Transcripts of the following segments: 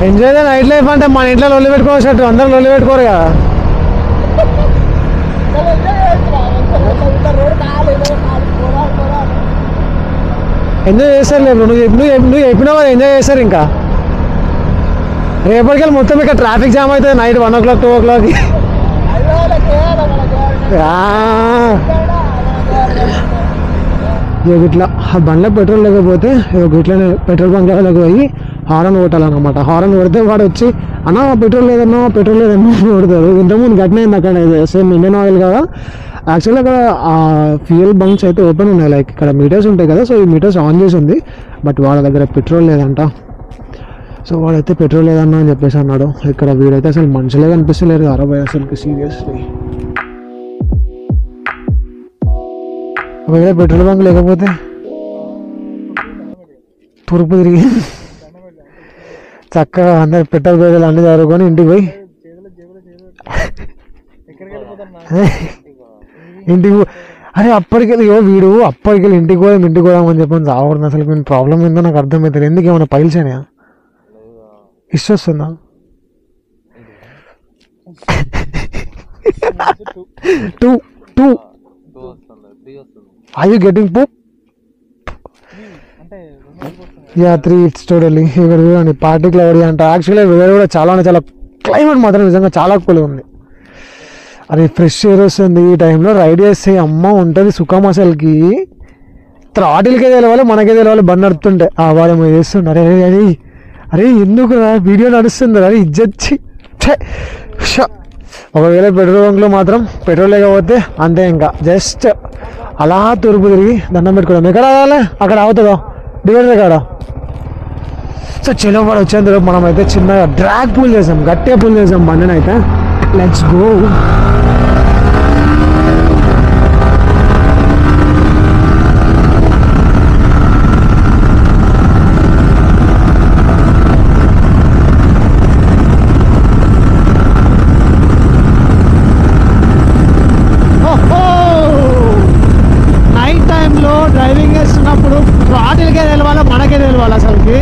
Enjoy the night life అంటే మన ఇంట్లో లొల్లి పెట్టుకోవచ్చు, అందరూ లొల్లి పెట్టుకోరు కదా. ఎంజాయ్ చేస్తారు లేదు, నువ్వు చెప్పినావు కదా ఎంజాయ్ చేస్తారు. ఇంకా రేపటికెళ్ళి మొత్తం ఇక్కడ ట్రాఫిక్ జామ్ అవుతుంది నైట్ 1 o'clock 2 o'clock. ఇట్లా బండ్లో పెట్రోల్ లేకపోతే ఇట్లానే పెట్రోల్ బంక్లోకి పోయి హారన్ కొట్టాలన్నమాట. హారన్ కొడితే వాడు వచ్చి అన్నా పెట్రోల్ లేదన్నా కొడతారు. ఇంతకుముందు గట్టినైంది అక్కడ సేమ్ ఇండియన్ ఆయిల్ కదా. యాక్చువల్లీ అక్కడ ఫ్యూయల్ బంక్స్ అయితే ఓపెన్ ఉన్నాయి, లైక్ ఇక్కడ మీటర్స్ ఉంటాయి కదా. సో ఈ మీటర్స్ ఆన్ చేసి ఉంది, బట్ వాళ్ళ దగ్గర పెట్రోల్ లేదంట. సో వాడైతే పెట్రోల్ లేదన్నా అని చెప్పేసి అన్నాడు. ఇక్కడ వీడైతే అసలు మనుషులే కనిపిస్తలేరు అరవై అసలుకి సీరియస్లీ. ఒకవేళ పెట్రోల్ బంక్ లేకపోతే తూర్పు తిరిగి చక్కగా అందరు పెట్రోల్ పేదలు అన్ని చదువుకొని ఇంటికి పోయి అరే అప్పటికెళ్ళి వీడు అప్పటికెళ్ళి ఇంటికి పోదామని చెప్పని రావడం. అసలు నేను ప్రాబ్లం ఏందో నాకు అర్థమవుతుంది. ఎందుకు ఏమైనా పైల్సానా, ఇష్ట వస్తుందా? Two Are you getting poop? Yeah, 3 it's totally. ఇక్కడ చూడండి పార్టీ క్లౌడీ అంట. యాక్చువల్లీ వెదర్ కూడా చాలా క్లైమేట్ మాత్రం నిజంగా చాలా కూల్గా ఉంది. అది ఫ్రెష్ ఎయిర్ వస్తుంది. ఈ టైంలో రైడ్ చేస్తే అమ్మ ఉంటుంది సుఖం అసలుకి. త్రాటిల్కే తెలవాలి, మనకే తెలవాలి. బండి నడుపుతుంటే వాడేమో చేస్తుండే. అరే ఎందుకు వీడియో నడుస్తుంది అరే ఇజ్జచ్చి. ఒకవేళ పెట్రోల్ బంక్లో మాత్రం పెట్రోల్ లేకపోతే అంతే, ఇంకా జస్ట్ అలా తూర్పు తిరిగి దండం పెట్టుకోవడం. ఎక్కడ రావాలి అక్కడ అవుతుందో డివైడర్ కాడ. సో చెలో వాడు వచ్చేందుకు మనం అయితే చిన్నగా డ్రాగ్ పూల్ చేసాం, గట్టిగా పూల్ చేసాం బండిని అయితే. Let's go. డ్రైవింగ్ చేస్తున్నప్పుడు థ్రాటిల్కే తెలవాలి, మనకే తెలవాలి అసలుకి.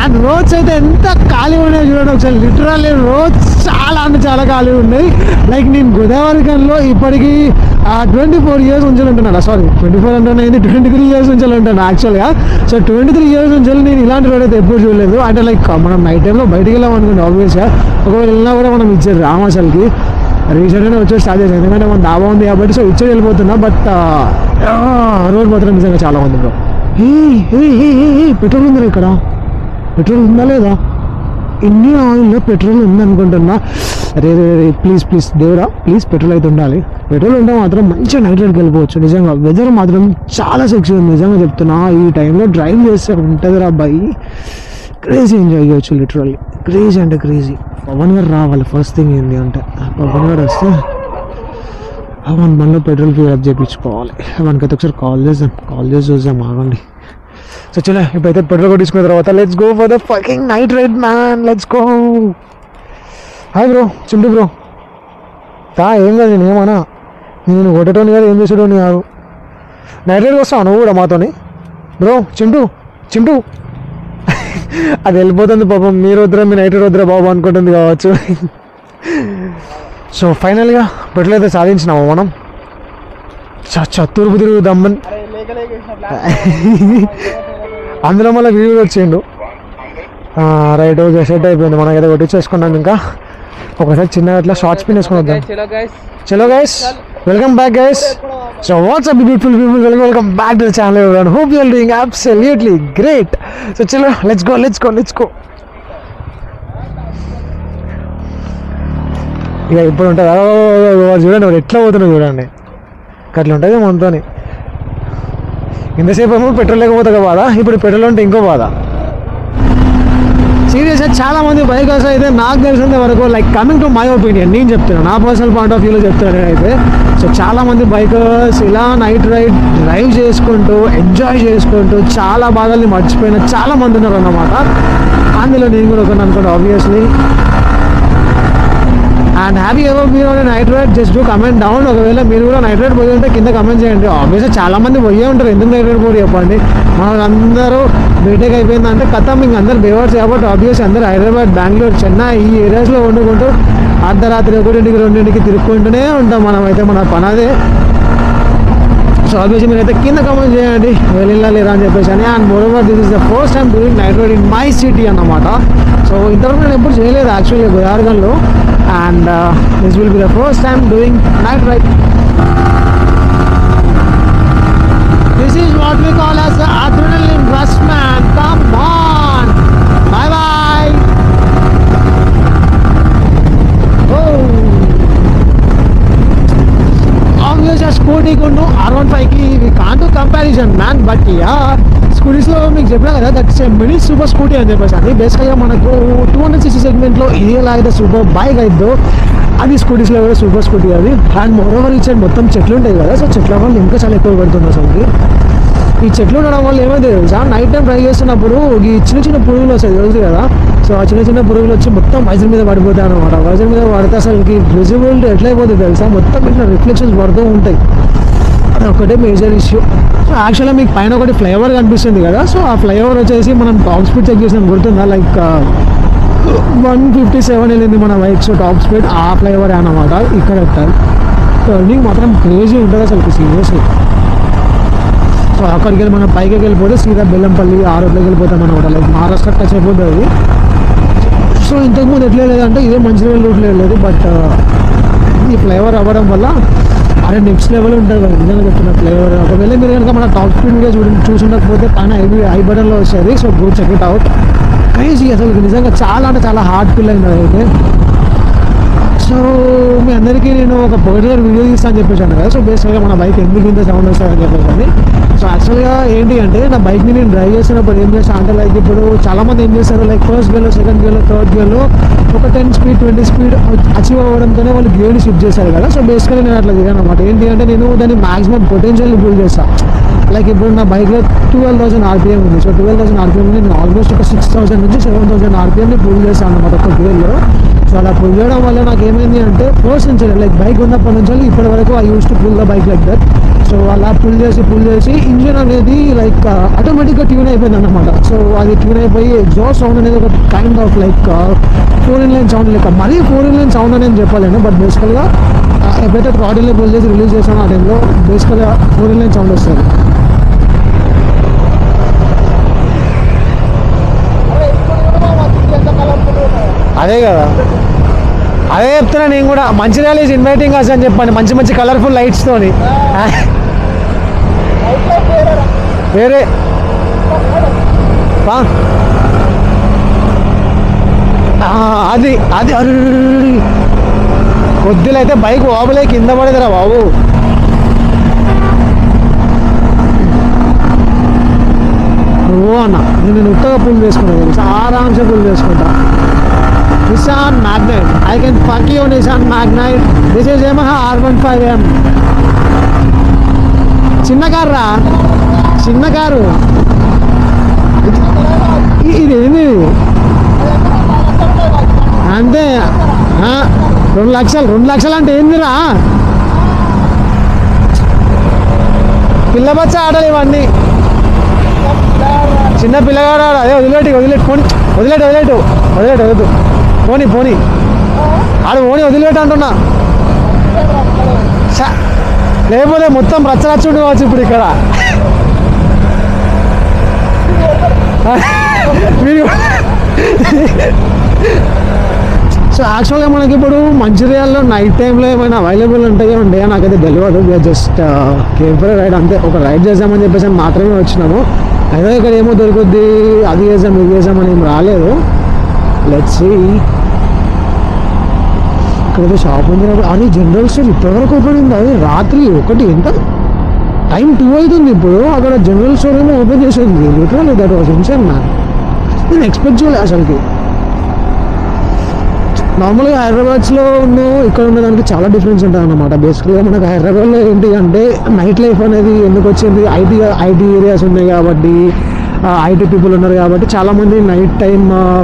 అండ్ రోడ్స్ అయితే ఎంత ఖాళీ ఉన్నాయి చూడండి ఒకసారి. లిటరల్లీ రోడ్స్ చాలా అంటే చాలా ఖాళీ ఉన్నాయి. లైక్ నేను గోదావరికంలో ఇప్పటికీ 24 years నుంచి ఉంటున్నాను. సారీ 24 అంటున్నా, 23 years నుంచి ఉంటాను యాక్చువల్గా. సో 23 years నుంచి నేను ఇలాంటి రోడ్ అయితే ఎప్పుడు చూడలేదు. అంటే లైక్ మనం నైట్ టైంలో బయటికి వెళ్ళామనుకోండి ఆబ్వియస్గా, ఒకవేళ వెళ్ళినా కూడా మనం ఇచ్చారు రామ్ అసలుకి. రీసెంట్గానే వచ్చి స్టార్ట్ చేసాను, ఎందుకంటే మన డాబా ఉంది కాబట్టి. సో ఇచ్చేది వెళ్ళిపోతున్నా, బట్ రోడ్ మాత్రం నిజంగా చాలా ఉంది బ్రో. పెట్రోల్ ఉందా ఇక్కడ? పెట్రోల్ ఉందా లేదా? ఇండియన్ ఆయిల్లో పెట్రోల్ ఉందనుకుంటున్నా. రే ప్లీజ్ దేవుడా ప్లీజ్ పెట్రోల్ అయితే ఉండాలి. పెట్రోల్ ఉంటే మాత్రం మంచిగా నైట్ రైడ్కి వెళ్ళిపోవచ్చు. నిజంగా వెదర్ మాత్రం చాలా సెక్సీ ఉంది నిజంగా చెప్తున్నా. ఈ టైంలో డ్రైవ్ చేస్తే ఉంటుంది రా అబ్బాయి, క్రేజీ ఎంజాయ్ చేయవచ్చు. లిటరల్లీ క్రేజీ అంటే క్రేజీ. పవన్ గారు రావాలి ఫస్ట్ థింగ్ ఏంటి అంటే, పవన్ గారు వస్తే వన్ మనలో పెట్రోల్ ఫిల్ అప్ చేయించుకోవాలి. మనకైతే ఒకసారి కాల్ చేసి చూద్దాం ఆగండి. సో చలో ఇప్పుడైతే పెట్రోల్ కొట్టించుకున్న తర్వాత let's go for the fucking night ride man, let's go. Hi bro, Chintu bro. ఏం కాదు, నేను ఏమన్నా నేను కొట్టేటోని కాదు, ఏం చేసేటోని కాదు. నైట్ రైడ్ వస్తావు నువ్వు కూడా మాతోని బ్రో. చింటూ అది వెళ్ళిపోతుంది పాపం. మీరు వద్దురా, మీ నైట్ రైడ్ వద్దురా బాబు అనుకుంటుంది కావచ్చు. సో ఫైనల్గా పెట్రోల్ అయితే సాధించినాము మనం. తూర్పు తిరుగుదామని అందులో మళ్ళీ వీడియో వచ్చిండు. రైట్ ఓకే సెట్ అయిపోయింది. మనకైతే కొట్టించేసుకున్నాం. ఇంకా ఒకసారి చిన్నగా అట్లా షార్ట్ స్పిన్ వేసుకుని వద్దాం. చలో guys, welcome back guys. So what's up beautiful people, welcome back to the channel everyone. Hope you are doing absolutely great. So చలో లెట్స్ గో. ఇక ఇప్పుడు ఉంటుంది చూడండి, వాడు ఎట్లా పోతున్నావు చూడండి. అట్లా ఉంటుంది మనతో. ఇంతసేపు ఏమో పెట్రోల్ లేకపోతే ఒక బాధ, ఇప్పుడు పెట్రోల్ ఉంటే ఇంకో బాధ. సీరియస్గా చాలా మంది బైకర్స్ అయితే నాకు తెలిసినంత వరకు, like coming to my opinion, నేను చెప్తున్నాను నా పర్సనల్ పాయింట్ ఆఫ్ వ్యూలో చెప్తున్నాను నేనైతే. సో చాలామంది బైకర్స్ ఇలా నైట్ రైడ్ డ్రైవ్ చేసుకుంటూ ఎంజాయ్ చేసుకుంటూ చాలా బాధల్ని మర్చిపోయిన చాలా మంది ఉన్నారు అన్నమాట. అందులో నేను కూడా ఒకటి అనుకోండి obviously. And have you ever been on a night ride? Just do comment down. ఒకవేళ మీరు కూడా నైట్ రైడ్ పోయి ఉంటే కింద కమెంట్ చేయండి. ఆబ్వియస్లీ చాలా మంది పోయే ఉంటారు, ఎందుకు నైట్ రైడ్ పోయి చెప్పండి. మనకందరూ బీటెక్ అయిపోయిందంటే కథం ఇంక అందరు బేవర్స్ కాబట్టి ఆబ్వియస్ అందరు హైదరాబాద్, బెంగళూరు, చెన్నై ఈ ఏరియాస్లో వండుకుంటూ అర్ధరాత్రి 1ంటికి 2ంటికి తిరుక్కుంటూనే ఉంటాం మనం అయితే. మన పని అదే. సో ఆబ్వియస్లీ మీరైతే కింద కమెంట్ చేయండి వెళ్ళినా లేరా అని చెప్పేసి అని. And moreover this is the first time doing night ride in my city అన్నమాట. సో ఇంతవరకు నేను ఎప్పుడు చేయలేదు యాక్చువల్గా గోదావరిలో. And this will be the first time doing night ride. This is what we call as the adrenaline rush, man. Come on. Bye bye. Oh. Obviously, scooty kundu R15 ki we can't do comparison, man. But yeah, scooties lo meeku cheppina kada that's a mini super scooty అని చెప్పేసి. అది బేసిక్గా మనకు 200cc సెగ్మెంట్లో ఇది ఎలాగైతే super bike అయిద్దో అది స్కూటీస్లో కూడా సూపర్ స్కూటీ అది. అండ్ మోరోవర్ ఇచ్చాడు మొత్తం చెట్లు ఉంటాయి కదా, సో చెట్ల వల్ల ఇంకా చాలా ఎక్కువ పడుతుంది అసలుకి. ఈ చెట్లు ఉండడం వల్ల ఏమైతే తెలుసా, నైట్ టైం డ్రైవ్ చేస్తున్నప్పుడు ఈ చిన్న చిన్న పురుగులు వస్తాయి తెలుసు కదా. సో ఆ చిన్న చిన్న పురుగులు వచ్చి మొత్తం వైజర్ మీద పడిపోతాయి అనమాట. వైజర్ మీద పడితే అసలుకి విజిబిలిటీ ఎట్లయిపోతుంది తెలుసా, మొత్తం ఇట్లా రిఫ్లెక్షన్స్ పడుతూ ఉంటాయి. అది ఒకటే మేజర్ ఇష్యూ. సో యాక్చువల్గా మీకు పైన ఒకటి ఫ్లైఓవర్ కనిపిస్తుంది కదా, సో ఆ ఫ్లైఓవర్ వచ్చేసి మనం టాప్ స్పీడ్ చెక్ చేసినాం గుర్తుందా, లైక్ 157 వెళ్ళింది మన బైక్. సో టాప్ స్పీడ్ ఆ ఫ్లైఓవర్ అన్నమాట. ఇక్కడ టర్నింగ్ మాత్రం క్రేజీ ఉంటుంది అసలు సీరియస్లీ. సో అక్కడికి వెళ్ళి మనం పైకి వెళ్ళిపోతే సీదా బెల్లంపల్లి ఆ రోడ్లోకి వెళ్ళిపోతాం అనమాట. లైక్ మహారాష్ట్ర టచ్ అయిపోతుంది. సో ఇంతకుముందు ఎట్లా లేదంటే ఇదే మంచిర్యాల రూట్లో వెళ్ళలేదు, బట్ ఈ ఫ్లైఓవర్ అవ్వడం వల్ల అరే నెక్స్ట్ లెవెల్ ఉంటుంది కదా నిజంగా చెప్తున్నా ఫ్లైఓవర్. ఒకవేళ మీరు కనుక మన టాప్ స్పీడ్ వీడియో చూసుండకపోతే పైన ఐ బటన్లో వస్తుంది. So go check it out. Crazy అసలు నిజంగా చాలా అంటే చాలా హార్డ్ ఫీల్ అయింది అదైతే. సో మీ అందరికీ నేను ఒక పర్టికులర్ వీడియో తీస్తాను చెప్పేసాను కదా. సో బేసిక్గా మన బైక్ ఎందుకు ఇంత సౌండ్ వస్తుందని చెప్పేసి. సో యాక్చువల్గా ఏంటి అంటే నా బైక్ని నేను డ్రైవ్ చేసినప్పుడు ఏం చేస్తాను అంటే లైక్ ఇప్పుడు చాలామంది ఏం చేస్తారు లైక్ ఫస్ట్ గేర్లో, సెకండ్ గేర్లో, థర్డ్ గేర్లో ఒక 10 స్పీడ్ 20 స్పీడ్ అచీవ్ అవ్వడంతోనే వాళ్ళు గేర్ షిఫ్ట్ చేస్తారు కదా. సో బేసిక్గా నేను అట్లా దిగాను అనమాట. ఏంటి అంటే నేను దాన్ని మాక్సిమం పొటెన్షియల్ని బిల్డ్ చేస్తాను. లైక్ ఇప్పుడు నా బైక్లో 12,000 RPM ఉంది. సో 12,000 RPM నేను ఆల్మోస్ట్ ఒక 6,000 నుంచి 7,000 RPMని పుల్ చేస్తాను అనమాట ఒక గేర్లో. సో అలా పుల్ చేయడం వల్ల నాకు ఏమైంది అంటే ఫస్ట్ నుంచి లైక్ బైక్ ఉన్నప్పటి నుంచి ఇప్పటి వరకు I use to pull the bike like that. So అలా పుల్ చేసి ఇంజిన్ అనేది లైక్ ఆటోమేటిక్గా ట్యూన్ అయిపోయింది అనమాట. సో అది ట్యూన్ అయిపోయి ఎగ్జాస్ట్ సౌండ్ అనేది ఒక kind of like 4-in-line sound లెక్క. మరీ 4-in-line సౌండ్ అని చెప్పలేను, బట్ బేసికల్గా ఎప్పుడైతే థ్రాటిల్లో పుల్ చేసి రిలీజ్ చేసానో ఆ టైంలో బేసికల్గా 4-in-line సౌండ్ వస్తుంది. అదే కదా, అదే చెప్తున్నా నేను కూడా. మంచిర్యాల ఈజ్ ఇన్వైటింగ్ అస్ అని చెప్పండి, మంచి మంచి కలర్ఫుల్ లైట్స్తోని. వేరే అది అది కొద్దిలైతే బైక్ ఓబలే కింద పడేదిరా బాబు. ఓ అన్న నేను ఉత్తగా పుల్ చేసుకున్నాను, ఆరాంసే పుల్ చేసుకుంటా. Nissan Magnite. I can fuck you Nissan Magnite. This is Yamaha R15M. చిన్న కారు రా, చిన్న కారు. ఇది ఏంది అంతే 2 లక్షలు. 2 లక్షలు అంటే ఏందిరా, పిల్ల బచ్చ ఆటలు ఇవన్నీ. చిన్న పిల్లగాడు ఆడ. అదే వదిలేటు వద్దు పోనీ ఆడు వదిలిపెట్టు అంటున్నా. లేకపోతే మొత్తం రచ్చరచ్చుండు కావచ్చు ఇప్పుడు ఇక్కడ. సో యాక్చువల్గా మనకి ఇప్పుడు మంచిర్యాలలో నైట్ టైంలో ఏమైనా అవైలబుల్ ఉంటాయో ఉంటాయో నాకైతే తెలియదు. జస్ట్ కేంపర్ రైడ్ అంతే, ఒక రైడ్ చేద్దామని చెప్పేసి మాత్రమే వచ్చినాము. అయితే ఇక్కడ ఏమో దొరుకుద్ది, అది చేద్దాం ఇది చేద్దామని ఏం రాలేదు. Let's see. ఇక్కడైతే షాప్ ఉంది. అది జనరల్ స్టోర్ ఇప్పటివరకు ఓపెన్ ఉంది. అది రాత్రి 1 ఎంత టైం 2 అవుతుంది ఇప్పుడు. అక్కడ జనరల్ స్టోర్ ఏమో ఓపెన్ చేసేది. Literally that was insane man. నేను ఎక్స్పెక్ట్ చేయలేదు అసలుకి. నార్మల్గా హైదరాబాద్లో ఇక్కడ ఉన్న దానికి చాలా డిఫరెన్స్ ఉంటుంది అన్నమాట. బేసిక్గా మనకు హైదరాబాద్లో ఏంటి అంటే నైట్ లైఫ్ అనేది ఎందుకు వచ్చింది, ఐటీ ఏరియాస్ ఉన్నాయి కాబట్టి, ఐటీ పీపుల్ ఉన్నారు కాబట్టి చాలామంది నైట్ టైం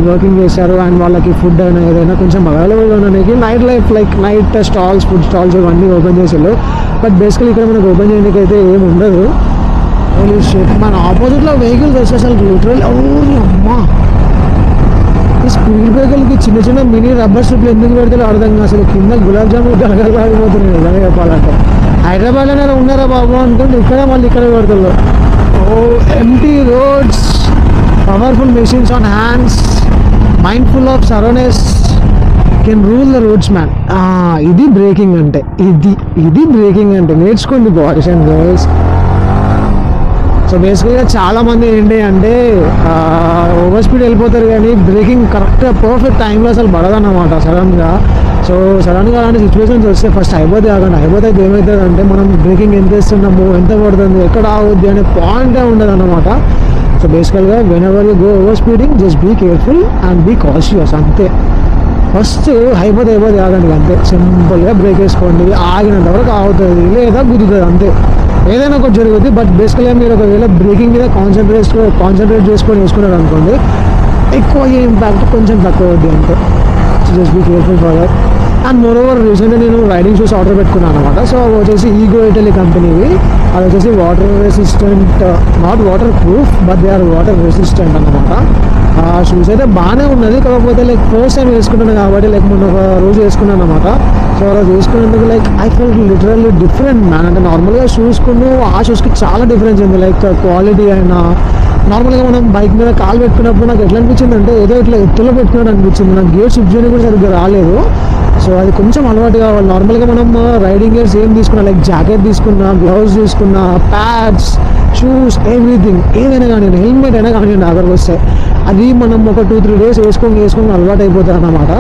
వర్కింగ్ చేశారు. అండ్ వాళ్ళకి ఫుడ్ అయినా ఏదైనా కొంచెం అవైలబుల్గా ఉండడానికి night life like night stalls, food stalls ఇవన్నీ ఓపెన్ చేసారు. బట్ బేసికలీ ఇక్కడ మనకు ఓపెన్ చేయడానికి అయితే ఏమి ఉండదు. హోలీ షిట్, మన ఆపోజిట్లో వెహికల్స్ వస్తే అసలు లిటరల్ అమ్మా. ఈ స్పీడ్ బ్రేకర్కి చిన్న చిన్న మినీ రబ్బర్ స్ట్రిప్లు ఎందుకు పెడతారో అర్థం కాదు. అసలు కింద గులాబ్ జామున్ గలగలలాగిపోతున్నాయి నిజంగా చెప్పాలంటే. హైదరాబాద్లోనే ఉన్నారా బాబు అనుకుంటే ఇక్కడ మళ్ళీ ఇక్కడ పెడుతున్నారు. O empty roads, powerful machines on hands, mindful of surroundings can rule the roads man. ఇది బ్రేకింగ్ అంటే, ఇది బ్రేకింగ్ అంటే. నేర్చుకోండి బాయ్స్ అండ్ గర్ల్స్. సో బేసిక్గా చాలామంది ఏంటి అంటే ఓవర్ స్పీడ్ వెళ్ళిపోతారు కానీ బ్రేకింగ్ కరెక్ట్గా పర్ఫెక్ట్ టైంలో అసలు పడదన్నమాట సడన్గా. సో సడన్గా అలాంటి సిచ్యువేషన్స్ వస్తే ఫస్ట్ అయిపోతే కాకండి. అయిపోతే అయితే ఏమవుతుంది అంటే మనం బ్రేకింగ్ ఎంత వేస్తున్నాము, ఎంత పడుతుంది, ఎక్కడ ఆగుద్ది అనే పాయింటే ఉండదు అన్నమాట. సో బేసికల్గా whenever you go over speeding just be careful and be cautious అంతే. ఫస్ట్ అయిపోతే కాదండి అంతే. సింపుల్గా బ్రేక్ వేసుకోండి, ఆగినంత వరకు ఆగుతుంది లేదా గుద్దుతుంది అంతే. ఏదైనా ఒకటి జరుగుతుంది. బట్ బేసికల్గా మీరు ఒకవేళ బ్రేకింగ్ మీద కాన్సన్ట్రేట్ చేసుకొని వేసుకున్నారు అనుకోండి, ఎక్కువ ఇంపాక్ట్ కొంచెం తక్కువ అవుద్ది అంతే. Just be careful for that. And more over రీసెంట్గా నేను రైడింగ్ షూస్ ఆర్డర్ పెట్టుకున్నాను అనమాట. సో అవి వచ్చేసి ఈగో ఇటలీ కంపెనీవి. అది వచ్చేసి water resistant, not water proof but they are water resistant అనమాట. ఆ షూస్ అయితే బాగానే ఉన్నది, కాకపోతే లైక్ ఫస్ట్ టైం వేసుకుంటాను కాబట్టి లైక్ మొన్న ఒక రోజు వేసుకున్నాను అనమాట. సో ఆ రోజు వేసుకున్నందుకు like I felt literally different man. అంటే నార్మల్గా షూస్కును ఆ షూస్కి చాలా డిఫరెన్స్ ఉంది. లైక్ క్వాలిటీ అయినా నార్మల్గా మనం బైక్ మీద కాలు పెట్టుకున్నప్పుడు నాకు ఎట్లా అనిపించింది అంటే ఏదో ఇట్లా ఎత్తులో పెట్టుకున్నట్టు అనిపించింది. నాకు గేర్ షిఫ్ట్ చేయడం కూడా సరిగ్గా రాలేదు. సో అది కొంచెం అలవాటు కావాలి. నార్మల్గా మనం రైడింగ్ గేర్స్ ఏం తీసుకున్నా, లైక్ జాకెట్ తీసుకున్నా, గ్లౌజ్ తీసుకున్నా, ప్యాడ్స్, షూస్, ఎవ్రీథింగ్ ఏదైనా కానీ, హెల్మెట్ అయినా కానీ అక్కడికి వస్తే అది మనం ఒక 2-3 డేస్ వేసుకొని అలవాటు అయిపోతారు అన్నమాట.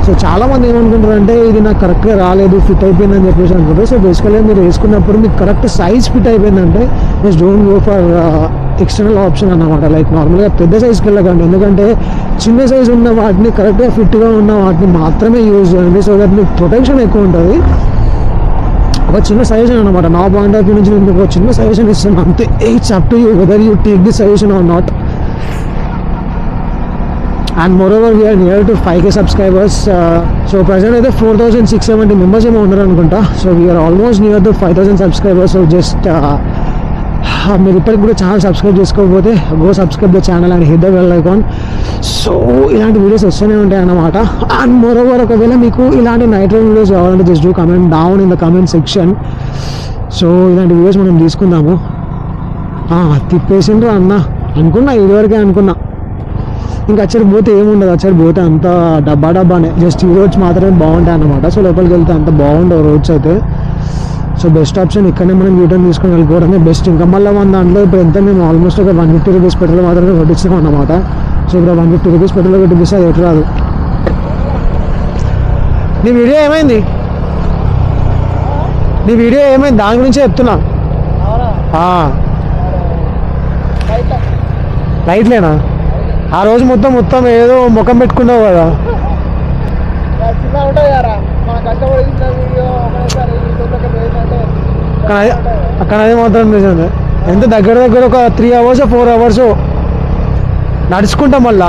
సో చాలామంది ఏమనుకుంటారు అంటే ఇది నాకు కరెక్ట్గా రాలేదు, ఫిట్ అయిపోయిందని చెప్పేసి అనుకుంటారు. సో బేసికల్గా మీరు వేసుకున్నప్పుడు మీకు కరెక్ట్ సైజ్ ఫిట్ అయిపోయిందంటే just don't go for external option అన్నమాట. లైక్ నార్మల్గా పెద్ద సైజ్కి వెళ్ళకండి, ఎందుకంటే చిన్న సైజ్ ఉన్న వాటిని కరెక్ట్గా ఫిట్గా ఉన్న వాటిని మాత్రమే యూజ్ చేయండి. సో దట్ మీకు ప్రొటెక్షన్ ఎక్కువ ఉంటుంది. ఒక చిన్న సజెషన్ అనమాట, నా పాయింట్ ఆఫ్ వ్యూ నుంచి నేను ఒక చిన్న సజెషన్ ఇస్తాను అంతే. It's up to you whether you take the suggestion or not. And more over we're near to 5K subscribers. So present అయితే 4670 మెంబర్స్ ఏమో ఉన్నారు అనుకుంటా. So we're almost near to 5000 subscribers. So just మీరు ఇప్పటికి కూడా channel subscribe చేసుకోకపోతే go subscribe the channel and hit the bell icon. So ఇలాంటి videos వస్తూనే ఉంటాయి అన్నమాట. అండ్ మోర్ ఓవర్ ఒకవేళ మీకు ఇలాంటి నైట్ రైడ్ వీడియోస్ కావాలంటే just do comment down in the comment section. So ఇలాంటి వీడియోస్ మనం తీసుకుందాము. తిప్పేసిండ్రు అన్న అనుకున్నా, ఇదివరకే అనుకున్నా. ఇంకా అచ్చడి పోతే ఏముండదు, అచ్చడి పోతే అంత డబ్బానే. జస్ట్ ఈ రోడ్స్ మాత్రమే బాగుంటాయి అన్నమాట. సో లోపలికి వెళ్తే అంత బాగుండవు రోడ్స్ అయితే. సో బెస్ట్ ఆప్షన్ ఇక్కడనే మనం యూటర్న్ తీసుకొని వెళ్ళిపోవడమే బెస్ట్. ఇంకా మళ్ళీ మన దాంట్లో ఇప్పుడు ఎంత మేము ఆల్మోస్ట్ ఒక 150 రూపీస్ పెట్రోల్ మాత్రమే కొట్టించాం అన్నమాట. సో ఇప్పుడు 150 రూపీస్ పెట్రోల్ కొట్టిస్తే అది ఎటు రాదు. నీ వీడియో ఏమైంది దాని గురించే చెప్తున్నా. లైట్లేనా? ఆ రోజు మొత్తం ఏదో ముఖం పెట్టుకున్నావు కదా. అక్కడ అదే మాత్రం నిజంగా ఎంత దగ్గర ఒక 3 hours 4 hours నడుచుకుంటా, మళ్ళా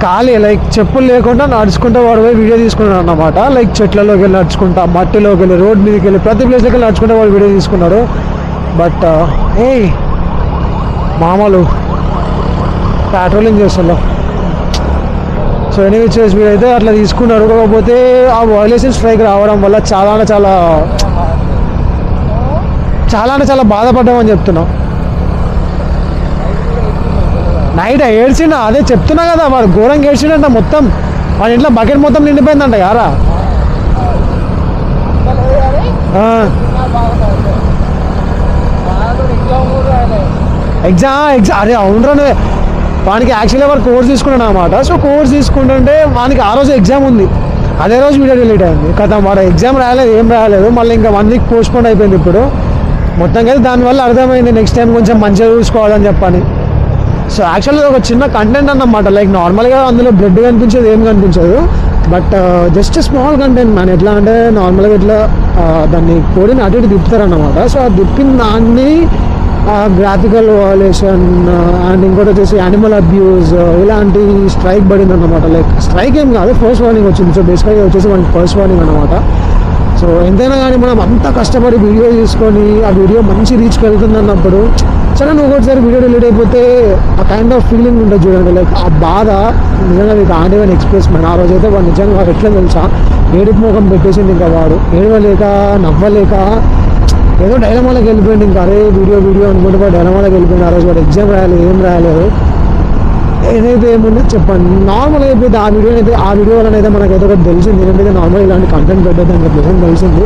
ఖాళీ లైక్ చెప్పులు లేకుండా నడుచుకుంటా వాడు పోయి వీడియో తీసుకున్నాడు అన్నమాట. లైక్ చెట్లలోకి వెళ్ళి నడుచుకుంటా, మట్టిలోకి వెళ్ళి, రోడ్ మీదకి వెళ్ళి, ప్రతి ప్లేస్లోకి వెళ్ళి నడుచుకుంటా వాడు వీడియో తీసుకున్నాడు. బట్ మామూలు పెట్రోలింగ్ చేస్తున్నాం. సో ఎనీవే చేసి వీడైతే అట్లా తీసుకున్నాడు. కాకపోతే ఆ వయలేషన్ స్ట్రైక్ రావడం వల్ల చాలా బాధపడ్డామని చెప్తున్నాం. నైట్ ఏడ్చిండ, అదే చెప్తున్నా కదా, వాడు ఘోరంగా ఏడ్చిండంట. మొత్తం వాడి ఇంట్లో బకెట్ మొత్తం నిండిపోయిందంట కారా. ఎగ్జామ్ అరే అవునరా, వానికి యాక్చువల్గా వాడు కోర్స్ తీసుకున్నాడు అనమాట. సో కోర్స్ తీసుకుంటుంటే వానికి ఆ రోజు ఎగ్జామ్ ఉంది, అదే రోజు వీడియో డిలీట్ అయింది కదా. వాడు ఎగ్జామ్ రాయలేదు, ఏం రాయలేదు. మళ్ళీ ఇంకా 1 week పోస్ట్పోన్ అయిపోయింది. ఇప్పుడు మొత్తం కదా దానివల్ల అర్థమైంది నెక్స్ట్ టైం కొంచెం మంచిగా చూసుకోవాలని చెప్పని. సో యాక్చువల్గా ఒక చిన్న కంటెంట్ అన్నమాట. లైక్ నార్మల్గా అందులో బ్లడ్ కనిపించేది ఏం కనిపించదు, but just small content man. ఎట్లా అంటే నార్మల్గా ఇట్లా దాన్ని కోడిని అటు ఇటు తిప్పుతారన్నమాట. సో ఆ తిప్పిన దాన్ని గ్రాఫికల్ వయలేషన్ అండ్ ఇంకోటి వచ్చేసి యానిమల్ అబ్యూస్ ఇలాంటి స్ట్రైక్ పడింది అన్నమాట. లైక్ స్ట్రైక్ ఏం కాదు, ఫస్ట్ వార్నింగ్ వచ్చింది. సో బేసిక్గా వచ్చేసి మనకి ఫస్ట్ వార్నింగ్ అనమాట. సో సో ఎంతైనా కానీ మనం అంత కష్టపడి వీడియో తీసుకొని ఆ వీడియో మంచి రీచ్కి వెళ్తుంది అన్నప్పుడు సరే నువ్వు ఒకటిసారి వీడియో డిలీట్ అయిపోతే ఆ కైండ్ ఆఫ్ ఫీలింగ్ ఉంటుంది చూడండి. లైక్ ఆ బాధ నిజంగా మీకు ఆంటీవన్ ఎక్స్ప్రెస్ మన ఆ రోజైతే వాడు నిజంగా వాడు ఎట్లా తెలుసా ఏడుపు ముఖం పెట్టేసింది. ఇంకా వాడు ఏడవలేక నవ్వలేక ఏదో డైలమాలోకి వెళ్ళిపోయింది. ఇంకా అరే వీడియో అనుకుంటే వాడు డైలమాలోకి వెళ్ళిపోయింది. ఆ రోజు వాడు ఎగ్జామ్ రాయాలి, ఏం రాయలేదు. ఏదైతే ఏముందో చెప్పండి నార్మల్ అయిపోయింది. ఆ వీడియో వల్ల అయితే మనకైతే ఒకటి తెలిసింది ఏంటంటే నార్మల్ ఇలాంటి కంటెంట్ పెట్టద్దని చెప్పేసి తెలిసింది.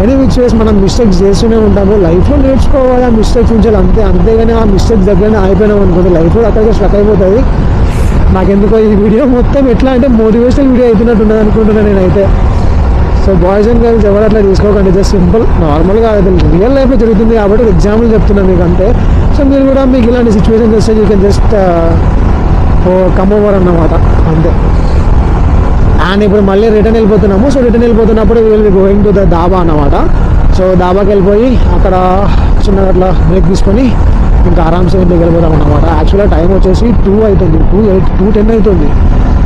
ఎనీ విచ్ వేస్ మనం మిస్టేక్స్ చేస్తూనే ఉంటాము. లైఫ్లో నేర్చుకోవాలి ఆ మిస్టేక్స్ నుంచి అంతేగాని ఆ మిస్టేక్స్ దగ్గరనే అయిపోయినాం అనుకోండి లైఫ్లో అక్కడికి స్ట్రక్ అయిపోతుంది. నాకెందుకో ఈ వీడియో మొత్తం ఎట్లా అంటే మోటివేషనల్ వీడియో అవుతున్నట్టు ఉండదు అనుకుంటున్నాను నేనైతే. సో బాయ్స్ అండ్ గర్ల్స్ ఎవరు అట్లా తీసుకోకండి. జస్ట్ సింపుల్ నార్మల్గా రియల్ లైఫ్లో జరుగుతుంది కాబట్టి ఎగ్జాంపుల్ చెప్తున్నాను మీకు అంతే. సో మీరు కూడా మీకు ఇలాంటి సిచ్యువేషన్స్ వస్తే you can just come over అన్నమాట అంతే. అండ్ ఇప్పుడు మళ్ళీ రిటర్న్ వెళ్ళిపోతున్నాము. సో రిటర్న్ వెళ్ళిపోతున్నప్పుడు వీళ్ళు గోయింగ్ టు ద దాబా అన్నమాట. సో దాబాకి వెళ్ళిపోయి అక్కడ చిన్నగా అట్లా బ్రేక్ తీసుకొని ఇంకా ఆరామ్సే ఇంటికి వెళ్ళిపోతాం అన్నమాట. యాక్చువల్గా టైం వచ్చేసి 2 అవుతుంది, 2:10 అవుతుంది.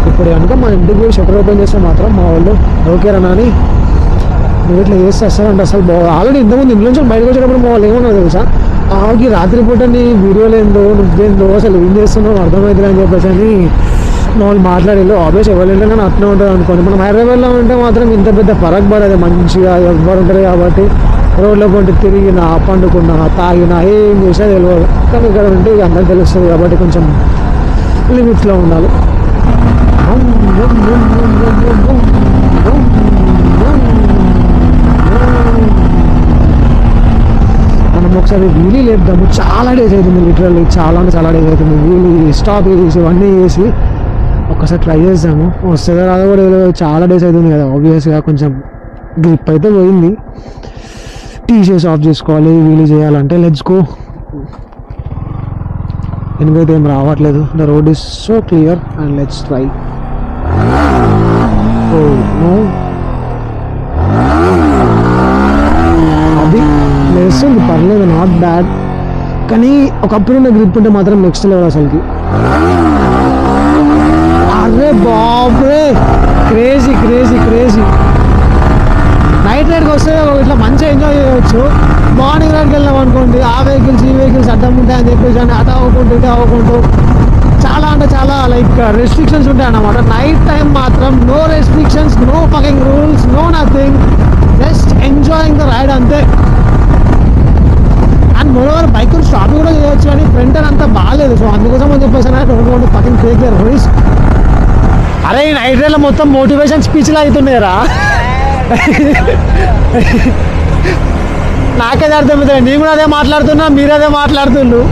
ఇప్పుడు కనుక మా ఇంటికి పోయి షట్టర్ ఓపెన్ చేస్తే మాత్రం మా వాళ్ళు ఓకేరన్నా అని నువ్వు ఇట్లా చేస్తే వస్తారంటే అసలు ఆల్రెడీ ఇంతకుముందు ఇంట్లో నుంచి బయటకు వచ్చేటప్పుడు మా వాళ్ళు ఏమన్నారు తెలుసా, ఆకి రాత్రిపూట నీ వీడియోలు ఏందో నువ్వేందో అసలు ఏం చేస్తున్నావు అర్థమవుతుంది అని చెప్పేసి అని వాళ్ళు మాట్లాడేళ్ళు. ఆబ్వియస్ ఎవరు కానీ అట్లా ఉంటుంది అనుకోండి. మనం హైదరాబాద్లో ఉంటే మాత్రం ఇంత పెద్ద ఫరక్ పడదు, మంచిగా ఎవ్వరు ఉంటారు కాబట్టి రోడ్లో కొంటే తిరిగినా పండుకున్నా తాగినా ఏం చేసినా తెలియదు. కానీ ఇక్కడ ఉంటే ఇక అందరికి తెలుస్తుంది కాబట్టి కొంచెం లిమిట్స్లో ఉండాలి. మనం ఒకసారి వీలీ లేపుదాము. చాలా డేస్ అవుతుంది, లిటరల్లీ చాలా అంటే చాలా డేస్ అవుతుంది. వీలీ స్టాప్ చేసి ఇవన్నీ చేసి ఒక్కసారి ట్రై చేద్దాము. వస్తుందా రాదో కూడా చాలా డేస్ అవుతుంది కదా. ఆబ్వియస్గా కొంచెం గ్రిప్ అయితే పోయింది. టీషర్ట్స్ ఆఫ్ చేసుకోవాలి వీలీ చేయాలంటే. Let's go. ఎనికైతే ఏం రావట్లేదు. The road is so clear and let's try. అది లేస్తుంది పర్లేదు, నాట్ బ్యాడ్. కానీ ఒకప్పుడు ఉన్న గ్రిప్ ఉంటే మాత్రం నెక్స్ట్ లెవెల్ అసలుకి. అరే బాబే క్రేజీ క్రేజీ క్రేజీ. నైట్ రైడ్కి వస్తే ఇట్లా మంచిగా ఎంజాయ్ చేయవచ్చు. మార్నింగ్ రైడ్కి వెళ్ళాం అనుకోండి ఆ వెహికల్స్ ఈ వెహికల్స్ అడ్డం ఉంటాయని చెప్పేసి అని అటు అవ్వకుంటూ ఇటు అవ్వకుంటూ చాలా అంటే చాలా లైక్ రెస్ట్రిక్షన్స్ ఉంటాయి అన్నమాట. నైట్ టైం మాత్రం no restrictions, no fucking rules, no nothing, just enjoying the ride అంతే. అండ్ మోరోవర్ బైక్ స్టాప్ కూడా చేయవచ్చు కానీ ఫ్రంట్ అంతా బాగాలేదు. సో అందుకోసం అని చెప్పేసి ఫకింగ్ టేక్ యూర్ రిస్క్. అరే ఈ నైట్ రైడ్లో మొత్తం మోటివేషన్ స్పీచ్లు అవుతున్నాయరా. నాకేది అర్థమవుతుంది, నేను కూడా అదే మాట్లాడుతున్నా, మీరు అదే మాట్లాడుతుండ్రు.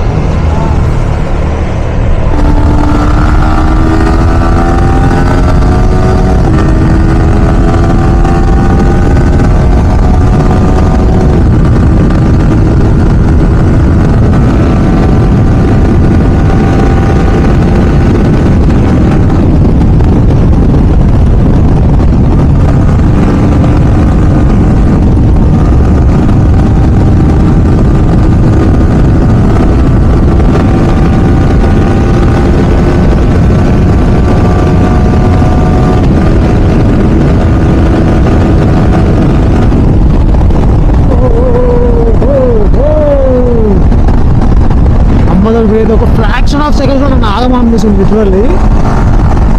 ఒక ఫ్రాక్షన్ ఆఫ్ సెకండ్స్ నన్ను ఆగమనిపిస్తుంది లిటరల్లీ.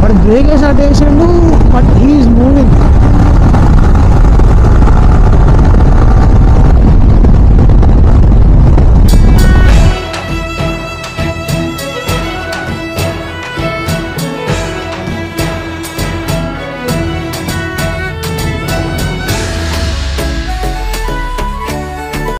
బట్ బ్రేక్ వేసి అటేసాడు బట్ హీఈస్ మూవింగ్.